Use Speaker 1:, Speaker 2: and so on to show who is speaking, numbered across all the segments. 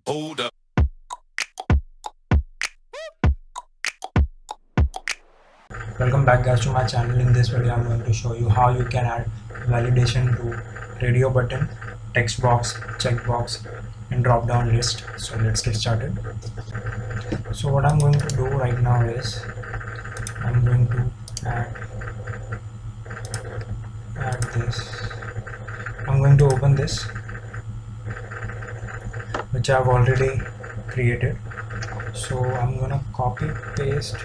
Speaker 1: Hold up.
Speaker 2: Welcome back guys to my channel. In this video I'm going to show you how you can add validation to Radiobutton, Textbox, Checkbox and Dropdown list. So let's get started. So what I'm going to do right now is I'm going to add this. I'm going to open this which I've already created. So I'm gonna copy paste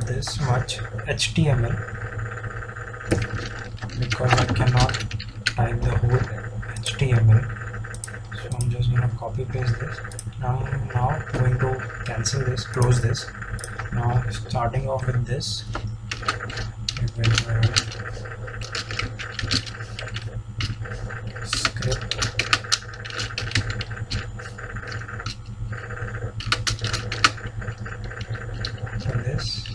Speaker 2: this much HTML because I cannot type the whole HTML. So I'm just gonna copy paste this. Now I'm going to cancel this, close this. Now starting off with this, script for this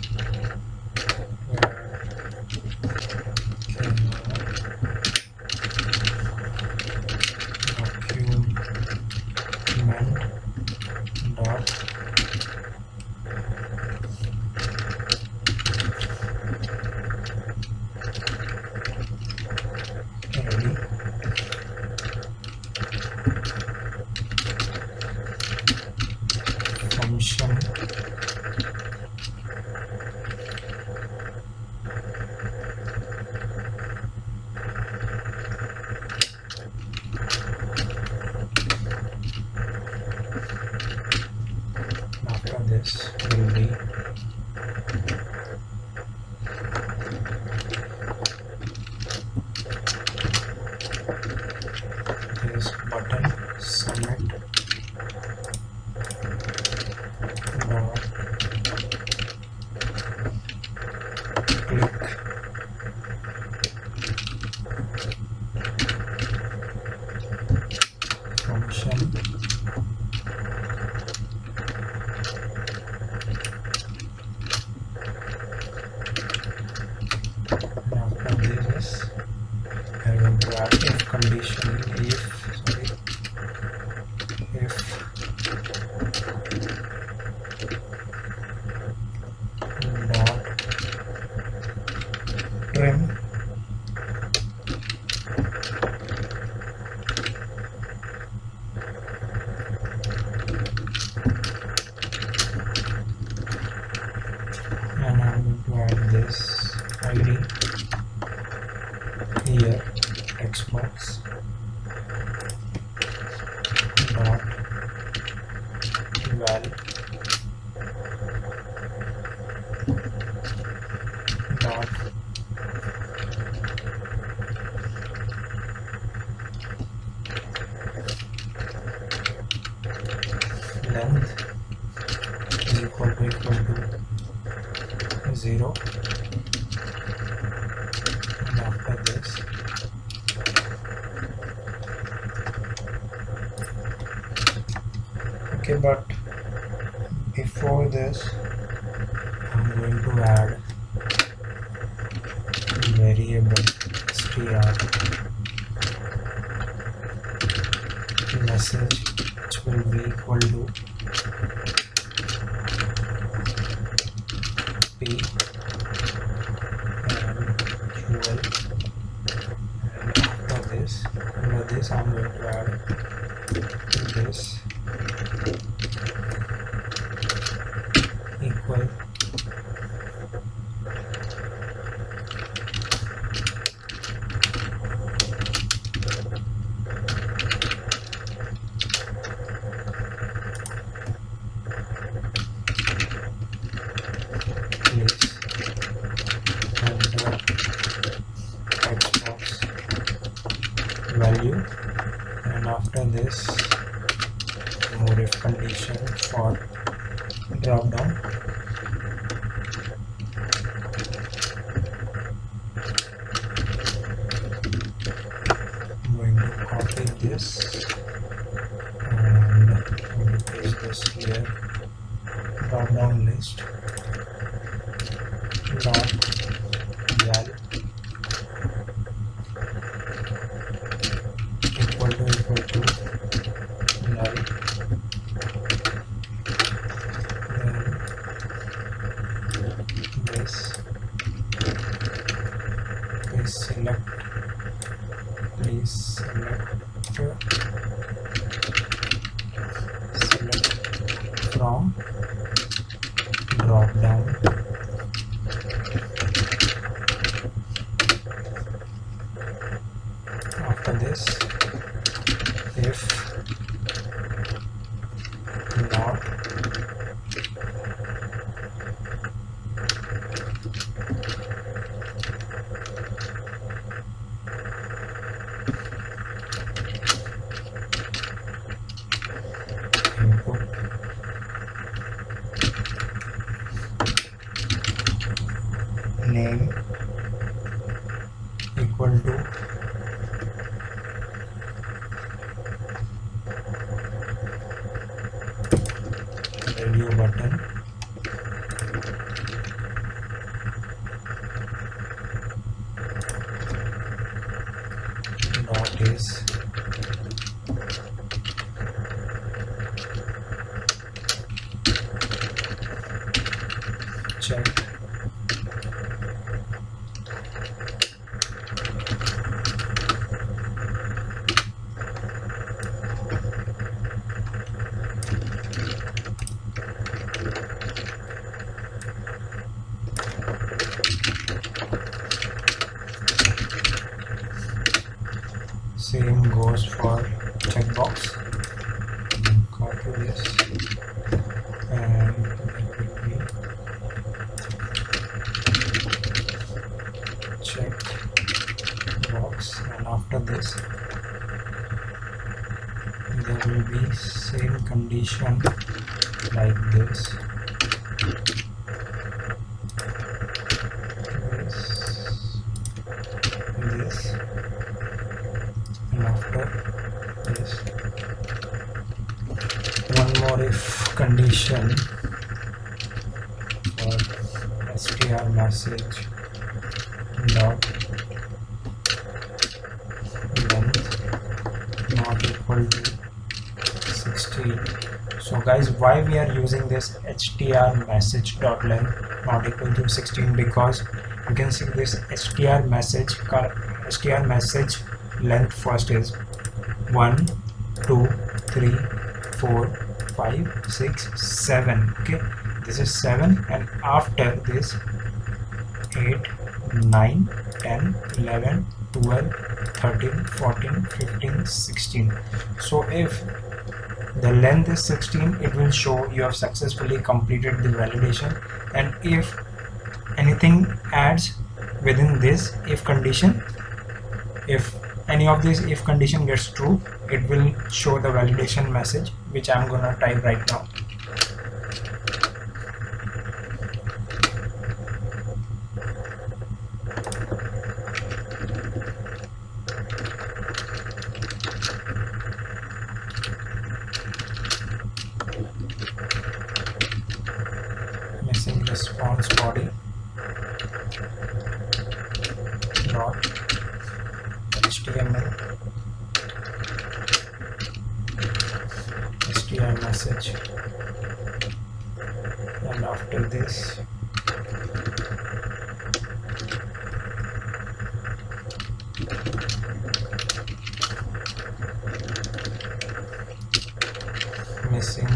Speaker 2: document dot ready function after this will be this button submit dot click function and after this I'm going to add if condition if dot trim and I'm going to add this ID here Textbox dot val dot length is equal to 0 and after this okay, but before this I'm going to add variable str message which will be equal to p and fuel, and after this I'm going to add this equal this and the Textbox value, and after this more if condition for Dropdown. I'm going to copy this and I'm going to paste this here. Dropdown list dot val equal to equal to null, then please select from drop down. After this, if not input name equal to radio button dot is check same goes for checkbox. Copy this and it will be checkbox, and after this there will be same condition like this. This and after this one more if condition for str message dot length not equal to 16. So guys, why we are using this str message dot length not equal to 16? Because you can see this str message length first is 1 2 3 4 5 6 7. Okay, this is 7, and after this 8 9 10 11 12 13 14 15 16. So if the length is 16, it will show you have successfully completed the validation, and if anything adds within this if condition, if any of these if condition gets true, it will show the validation message, which I'm gonna type right now. Missing response body dot HTML str message, and after this missing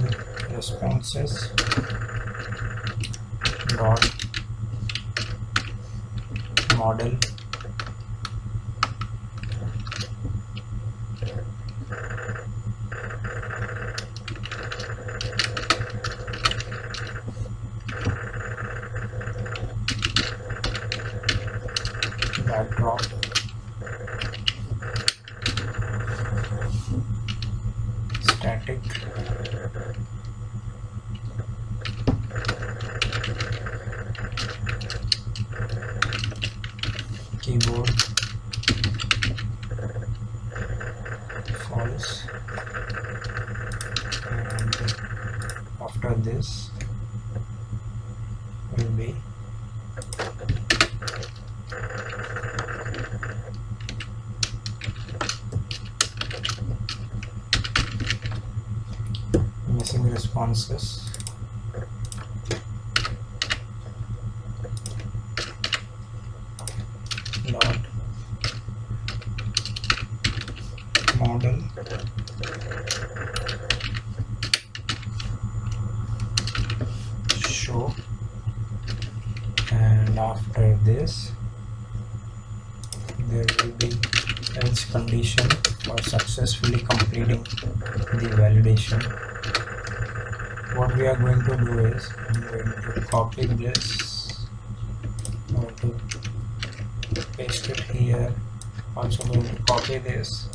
Speaker 2: responses dot modal backdrop static keyboard false, and after this will be missing responses. Dot modal show, and after this there will be else condition for successfully completing the validation. What we are going to do is I'm going to copy this, or to paste it here. Also going to copy this,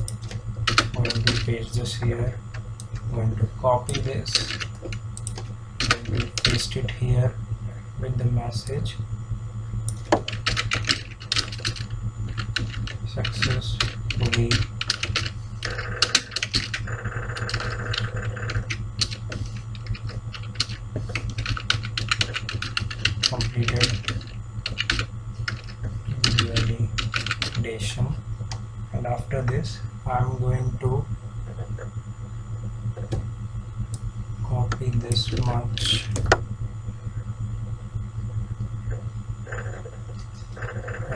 Speaker 2: going to paste this here, going to copy this, going to paste it here with the message successfully completed validation. And after this I'm going to copy this much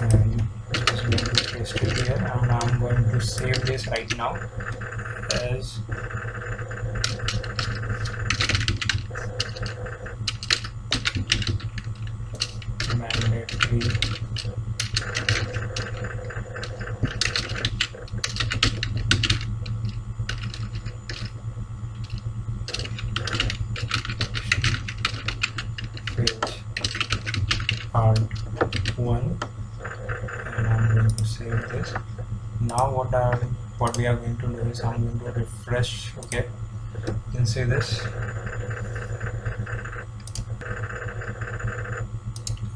Speaker 2: and just going to paste it here, and I'm going to save this right now as mandatory part 1, and I'm going to save this. Now what we are going to do is I'm going to refresh. Okay, you can see this.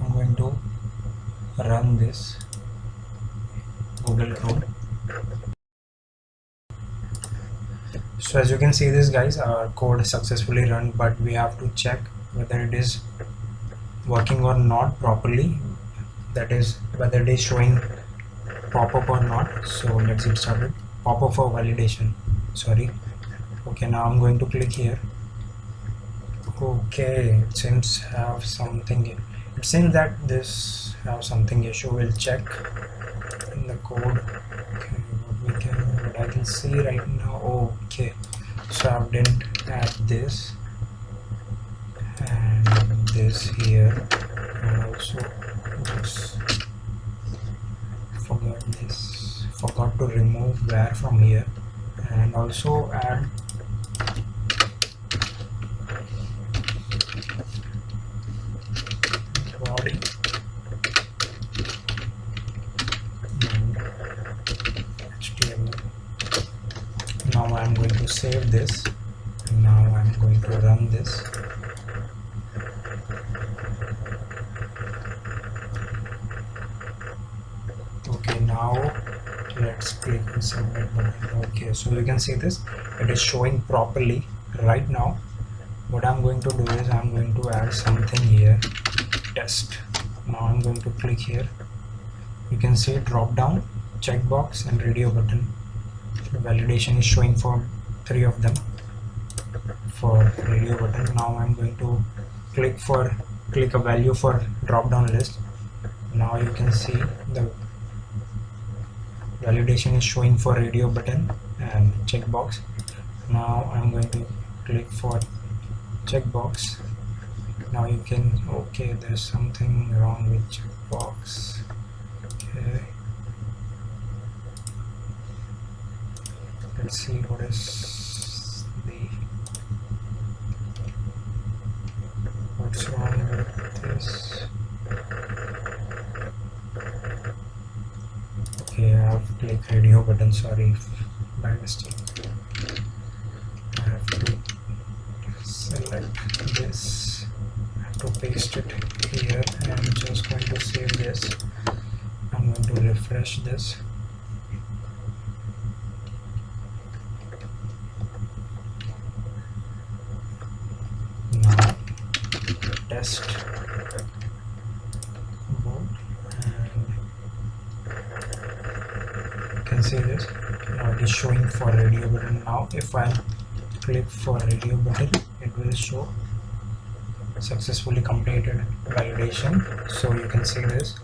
Speaker 2: I'm going to run this Google Chrome. So as you can see this, guys, our code is successfully run, but we have to check whether it is working or not properly, that is whether it is showing pop-up or not. So let's get started. Pop-up for validation, sorry. Okay, now I'm going to click here. Okay, it seems have something, it seems that this have something issue. We'll check in the code. Okay, what I can see right now. Okay, so I didn't add this and this here, and also just forgot to remove where from here, and also add body and HTML. Now I'm going to save this, and now I'm going to run this. Okay, now let's click on submit button. Okay, so you can see this, it is showing properly right now. What I'm going to do is I'm going to add something here, test. Now I'm going to click here. You can see Dropdown, Checkbox and Radiobutton. Validation is showing for 3 of them for Radiobutton. Now I'm going to click a value for drop-down list. Now you can see the validation is showing for Radiobutton and Checkbox. Now I'm going to click for Checkbox. Now you can, okay, there's something wrong with Checkbox. Okay, let's see what is what's wrong with this. Okay, I have to click Radiobutton, sorry, by mistake. I have to select this, I have to paste it here, and I'm just going to save this. I'm going to refresh this. Now test board, and you can see this. Now it is showing for Radiobutton. Now if I click for radio button, it will show successfully completed validation. So you can see this.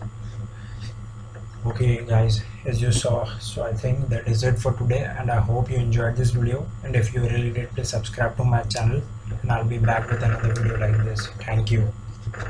Speaker 2: Okay guys, as you saw, so I think that is it for today, and I hope you enjoyed this video, and if you really did, please subscribe to my channel, and I'll be back with another video like this. Thank you.